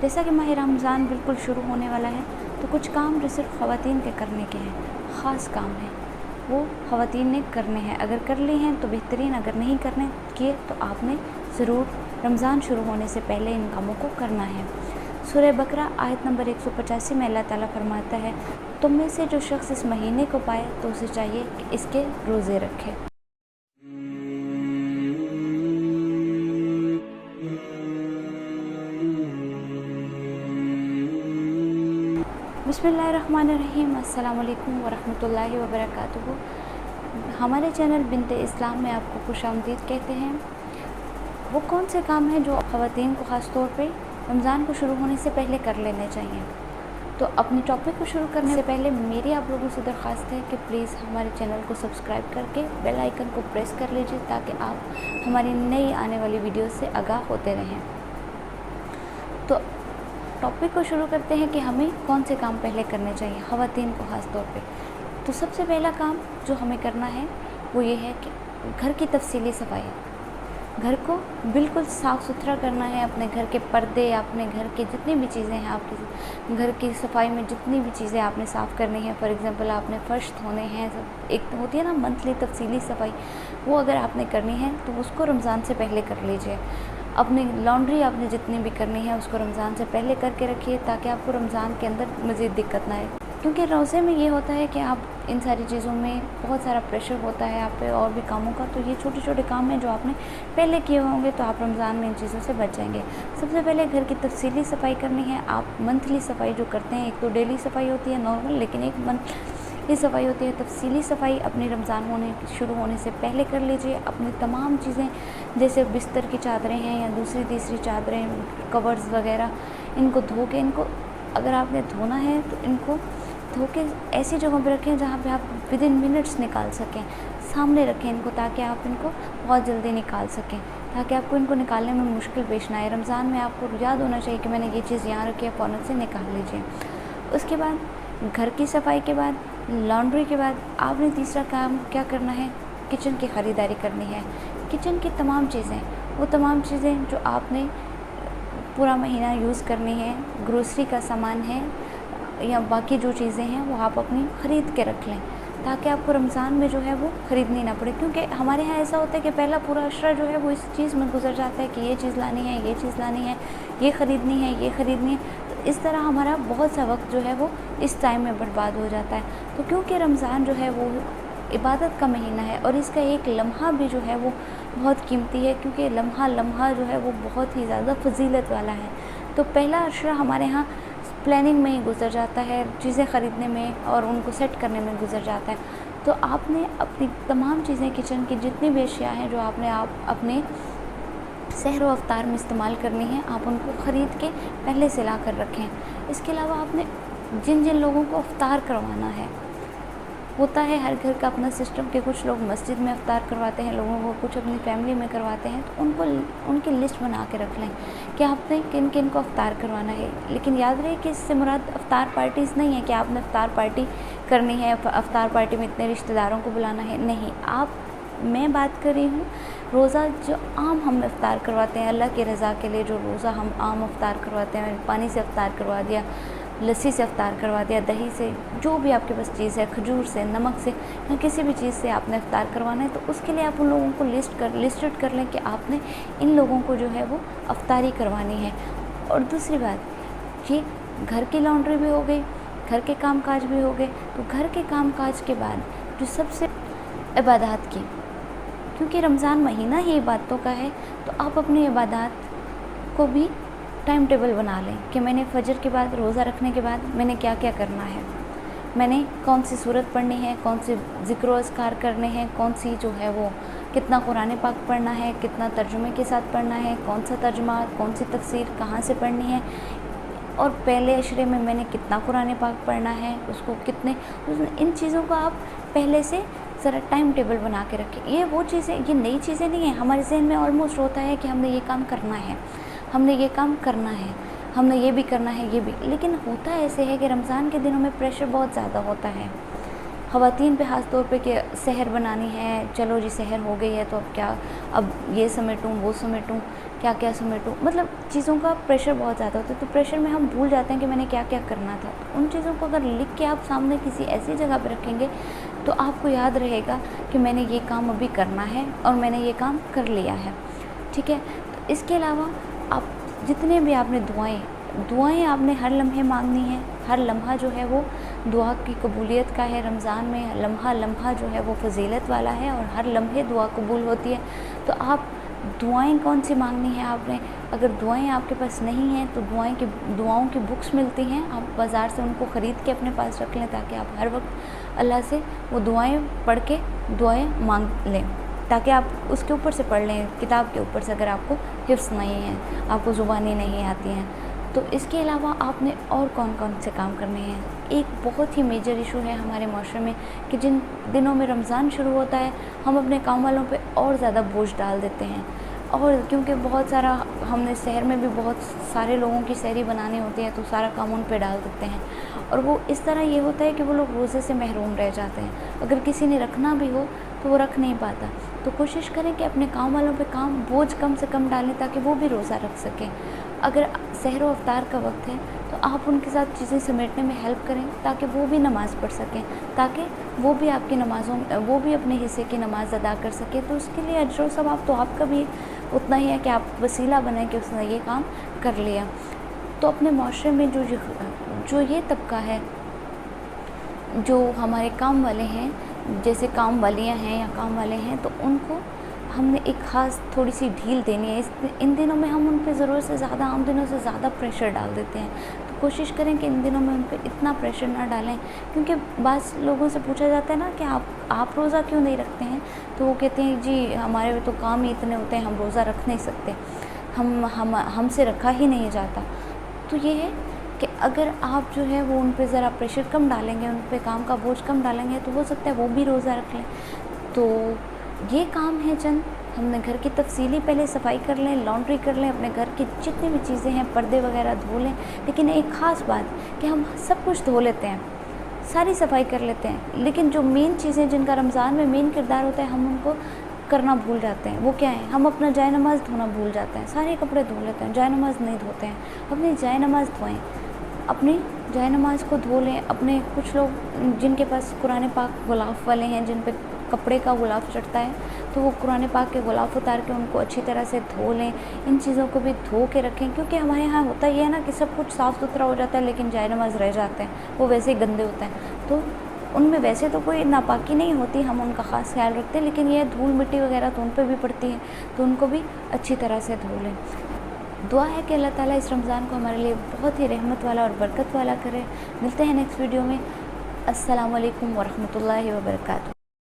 जैसा कि माह रमज़ान बिल्कुल शुरू होने वाला है, तो कुछ काम जो सिर्फ ख़वातीन के करने के हैं, ख़ास काम हैं, वो ख़वातीन ने करने हैं। अगर कर लिए हैं तो बेहतरीन, अगर नहीं करने किए तो आपने ज़रूर रमज़ान शुरू होने से पहले इन कामों को करना है। सूरह बकरा आयत नंबर 185 में अल्लाह ताला फरमाता है, तुम में से जो शख्स इस महीने को पाए तो उसे चाहिए कि इसके रोज़े रखे। बिस्मिल्लाहिर्रहमानिर्रहीम, अस्सलाम वालेकुम वरहमतुल्लाहि वबरकातुहू। हमारे चैनल बिन्ते इस्लाम में आपको खुशामदीद कहते हैं। वो कौन से काम हैं जो ख़वातीन को ख़ास तौर पे रमज़ान को शुरू होने से पहले कर लेने चाहिए। तो अपनी टॉपिक को शुरू करने से पहले मेरी आप लोगों से दरख्वास्त है कि प्लीज़ हमारे चैनल को सब्सक्राइब करके बेल आइकन को प्रेस कर लीजिए, ताकि आप हमारी नई आने वाली वीडियो से आगाह होते रहें। तो टॉपिक को शुरू करते हैं कि हमें कौन से काम पहले करने चाहिए ख़वातीन को ख़ास तौर पे। तो सबसे पहला काम जो हमें करना है वो ये है कि घर की तफसीली सफाई, घर को बिल्कुल साफ़ सुथरा करना है। अपने घर के पर्दे, अपने घर के जितनी भी चीज़ें हैं, आपके घर की सफाई में जितनी भी चीज़ें आपने साफ़ करनी है, फॉर एग्ज़ाम्पल आपने फ़र्श धोने हैं, एक तो होती है ना मंथली तफसीली सफाई, वो अगर आपने करनी है तो उसको रमज़ान से पहले कर लीजिए। अपनी लॉन्ड्री आपने जितनी भी करनी है उसको रमज़ान से पहले करके रखिए, ताकि आपको रमज़ान के अंदर मज़ीद दिक्कत ना आए। क्योंकि रोज़े में ये होता है कि आप इन सारी चीज़ों में बहुत सारा प्रेशर होता है आप पे और भी कामों का, तो ये छोटे छोटे काम हैं जो आपने पहले किए होंगे, तो आप रमज़ान में इन चीज़ों से बच जाएंगे। सबसे पहले घर की तफसीली सफाई करनी है। आप मंथली सफाई जो करते हैं, एक तो डेली सफाई होती है नॉर्मल, लेकिन एक मंथली सफाई होती है। तफसीली सफाई अपनी रमज़ान शुरू होने से पहले कर लीजिए। अपनी तमाम चीज़ें जैसे बिस्तर की चादरें हैं या दूसरी तीसरी चादरें, कवर्स वगैरह, इनको धो के, इनको अगर आपने धोना है तो इनको धो के ऐसी जगहों पे रखें जहाँ पे आप विदिन मिनट्स निकाल सकें। सामने रखें इनको, ताकि आप इनको बहुत जल्दी निकाल सकें, ताकि आपको इनको निकालने में मुश्किल पेश ना आए। रमज़ान में आपको याद होना चाहिए कि मैंने ये चीज़ यहाँ रखी है, फ़ौरन से निकाल लीजिए। उसके बाद घर की सफाई के बाद, लॉन्ड्री के बाद, आपने तीसरा काम क्या करना है, किचन की ख़रीदारी करनी है। किचन की तमाम चीज़ें, वो तमाम चीज़ें जो आपने पूरा महीना यूज़ करनी है, ग्रोसरी का सामान है या बाकी जो चीज़ें हैं वो आप अपनी ख़रीद के रख लें, ताकि आपको रमज़ान में जो है वो ख़रीदनी ना पड़े। क्योंकि हमारे यहाँ ऐसा होता है कि पहला पूरा अशरा जो है वो इस चीज़ में गुजर जाता है कि ये चीज़ लानी है, ये चीज़ लानी है, ये ख़रीदनी है, ये ख़रीदनी है। तो इस तरह हमारा बहुत सा वक्त जो है वो इस टाइम में बर्बाद हो जाता है। तो क्योंकि रमज़ान जो है वो इबादत का महीना है और इसका एक लम्हा भी जो है वो बहुत कीमती है, क्योंकि लम्हा लम्हा जो है वो बहुत ही ज़्यादा फजीलत वाला है। तो पहला अशरा हमारे यहाँ प्लानिंग में ही गुजर जाता है, चीज़ें ख़रीदने में और उनको सेट करने में गुजर जाता है। तो आपने अपनी तमाम चीज़ें, किचन की जितनी भी अशिया हैं जो आपने अपने सहर व अफ्तार में इस्तेमाल करनी है, आप उनको ख़रीद के पहले से ला कर रखें। इसके अलावा आपने जिन जिन लोगों को अफ्तार करवाना है, होता है हर घर का अपना सिस्टम कि कुछ लोग मस्जिद में अफ्तार करवाते हैं लोगों को, कुछ अपनी फैमिली में करवाते हैं, तो उनको उनकी लिस्ट बना के रख लें कि आपने किन किन को अफ्तार करवाना है। लेकिन याद रहे कि इससे मुराद अफ्तार पार्टीज़ नहीं है कि आपने अफ्तार पार्टी करनी है, अफ्तार पार्टी में इतने रिश्तेदारों को बुलाना है, नहीं। मैं बात कर रही हूँ रोज़ा जो आम हम अफ्तार करवाते हैं अल्लाह की रज़ा के लिए, जो रोज़ा हम आम अफ्तार करवाते हैं, पानी से अफ्तार करवा दिया, लस्सी से अफ्तार करवा दिया, दही से, जो भी आपके पास चीज़ है, खजूर से, नमक से, या किसी भी चीज़ से आपने अफ्तार करवाना है, तो उसके लिए आप उन लोगों को लिस्टेड कर लें कि आपने इन लोगों को जो है वो अफ्तारी करवानी है। और दूसरी बात, ये घर की लॉन्ड्री भी हो गई, घर के काम काज भी हो गए। तो घर के काम काज के बाद जो सबसे इबादत की, क्योंकि रमज़ान महीना ही इबादतों का है, तो आप अपनी इबादत को भी टाइम टेबल बना लें कि मैंने फजर के बाद, रोज़ा रखने के बाद मैंने क्या क्या करना है, मैंने कौन सी सूरत पढ़नी है, कौन सी ज़िक्र अज़कार करने हैं, कौन सी जो है वो कितना कुरान पाक पढ़ना है, कितना तर्जुमे के साथ पढ़ना है, कौन सा तर्जुमा, कौन सी तफसीर कहाँ से पढ़नी है, और पहले अशरे में मैंने कितना कुरान पाक पढ़ना है, उसको कितने, इन चीज़ों को आप पहले से ज़रा टाइम टेबल बना के रखें। ये वो चीज़ें, ये नई चीज़ें नहीं हैं, हमारे जहन में ऑलमोस्ट होता है कि हमने ये काम करना है, हमने ये काम करना है, हमने ये भी करना है, ये भी। लेकिन होता ऐसे है कि रमज़ान के दिनों में प्रेशर बहुत ज़्यादा होता है, ख़वातीन पे ख़ास तौर पे कि सहर बनानी है, चलो जी सहर हो गई है तो अब क्या, अब ये समेटूँ वो समेटूँ, क्या क्या समेटूँ, मतलब चीज़ों का प्रेशर बहुत ज़्यादा होता है। तो प्रेशर में हम भूल जाते हैं कि मैंने क्या क्या करना था। तो उन चीज़ों को अगर लिख के आप सामने किसी ऐसी जगह पर रखेंगे तो आपको याद रहेगा कि मैंने ये काम अभी करना है और मैंने ये काम कर लिया है, ठीक है। तो इसके अलावा आप जितने भी आपने दुआएं आपने हर लम्हे मांगनी है। हर लम्हा जो है वो दुआ की कबूलियत का है। रमज़ान में लम्हा लम्हा जो है वो फजीलत वाला है और हर लम्हे दुआ कबूल होती है। तो आप दुआएं कौन सी मांगनी है आपने, अगर दुआएं आपके पास नहीं हैं तो दुआओं की बुक्स मिलती हैं, आप बाज़ार से उनको ख़रीद के अपने पास रख लें ताकि आप हर वक्त अल्लाह से वो दुआएं पढ़ के दुआएं मांग लें, ताकि आप उसके ऊपर से पढ़ लें, किताब के ऊपर से, अगर आपको हिफ्ज़ नहीं है, आपको ज़ुबानी नहीं आती हैं। तो इसके अलावा आपने और कौन कौन से काम करने हैं। एक बहुत ही मेजर इशू है हमारे माशरे में कि जिन दिनों में रमज़ान शुरू होता है हम अपने काम वालों पे और ज़्यादा बोझ डाल देते हैं, और क्योंकि बहुत सारा हमने शहर में भी बहुत सारे लोगों की सहरी बनानी होती है तो सारा काम उन पे डाल देते हैं, और वो इस तरह ये होता है कि वो लोग रोज़े से महरूम रह जाते हैं। अगर किसी ने रखना भी हो तो वो रख नहीं पाता। तो कोशिश करें कि अपने काम वालों पे बोझ कम से कम डालें ताकि वो भी रोज़ा रख सकें। अगर सहर व अफ्तार का वक्त है तो आप उनके साथ चीज़ें समेटने में हेल्प करें ताकि वो भी नमाज़ पढ़ सकें, ताकि वो भी आपकी वो भी अपने हिस्से की नमाज़ अदा कर सके। तो उसके लिए अजर व सवाब तो आपका भी उतना ही है कि आप वसीला बने कि उसने ये काम कर लिया। तो अपने माशरे में जो ये तबका है, जो हमारे काम वाले हैं, जैसे काम वालियाँ हैं या काम वाले हैं, तो उनको हमने एक ख़ास थोड़ी सी ढील देनी है। इन दिनों में हम उन पे ज़रूरत से ज़्यादा, आम दिनों से ज़्यादा प्रेशर डाल देते हैं। तो कोशिश करें कि इन दिनों में उन पे इतना प्रेशर ना डालें, क्योंकि बाज़ लोगों से पूछा जाता है ना कि आप रोज़ा क्यों नहीं रखते हैं, तो वो कहते हैं जी हमारे तो काम ही इतने होते हैं, हम रोज़ा रख नहीं सकते, हमसे रखा ही नहीं जाता। तो ये है कि अगर आप जो है वो उन पे ज़रा प्रेशर कम डालेंगे, उन पे काम का बोझ कम डालेंगे, तो हो सकता है वो भी रोज़ा रख लें। तो ये काम है चंद, हमने घर की तफसीली पहले सफाई कर लें, लॉन्ड्री कर लें, अपने घर की जितनी भी चीज़ें हैं, पर्दे वगैरह धो लें। लेकिन एक ख़ास बात कि हम सब कुछ धो लेते हैं, सारी सफाई कर लेते हैं, लेकिन जो मेन चीज़ें जिनका रमज़ान में मेन किरदार होता है हम उनको करना भूल जाते हैं। वो क्या है, हम अपना जाय नमाज़ धोना भूल जाते हैं। सारे कपड़े धो लेते हैं, जाय नमाज़ नहीं धोते हैं। अपनी जाय नमाज़ धोएँ, अपनी जाय नमाज़ को धो लें। अपने कुछ लोग जिनके पास कुरान पाक गुलाफ वाले हैं, जिन पे कपड़े का गुलाफ चढ़ता है, तो वो कुरान पाक के गुलाफ उतार के उनको अच्छी तरह से धो लें। इन चीज़ों को भी धो के रखें, क्योंकि हमारे यहाँ होता ये है ना कि सब कुछ साफ़ सुथरा हो जाता है लेकिन जाय नमाज़ रह जाते हैं, वो वैसे ही गंदे होते हैं। तो उनमें वैसे तो कोई नापाकी नहीं होती, हम उनका ख़ास ख्याल रखते हैं, लेकिन ये धूल मिट्टी वगैरह तो उन पर भी पड़ती है, तो उनको भी अच्छी तरह से धो लें। दुआ है कि अल्लाह ताला इस रमज़ान को हमारे लिए बहुत ही रहमत वाला और बरकत वाला करे। मिलते हैं नेक्स्ट वीडियो में। अस्सलामु अलैकुम वरहमतुल्लाहि वबरकातुहू।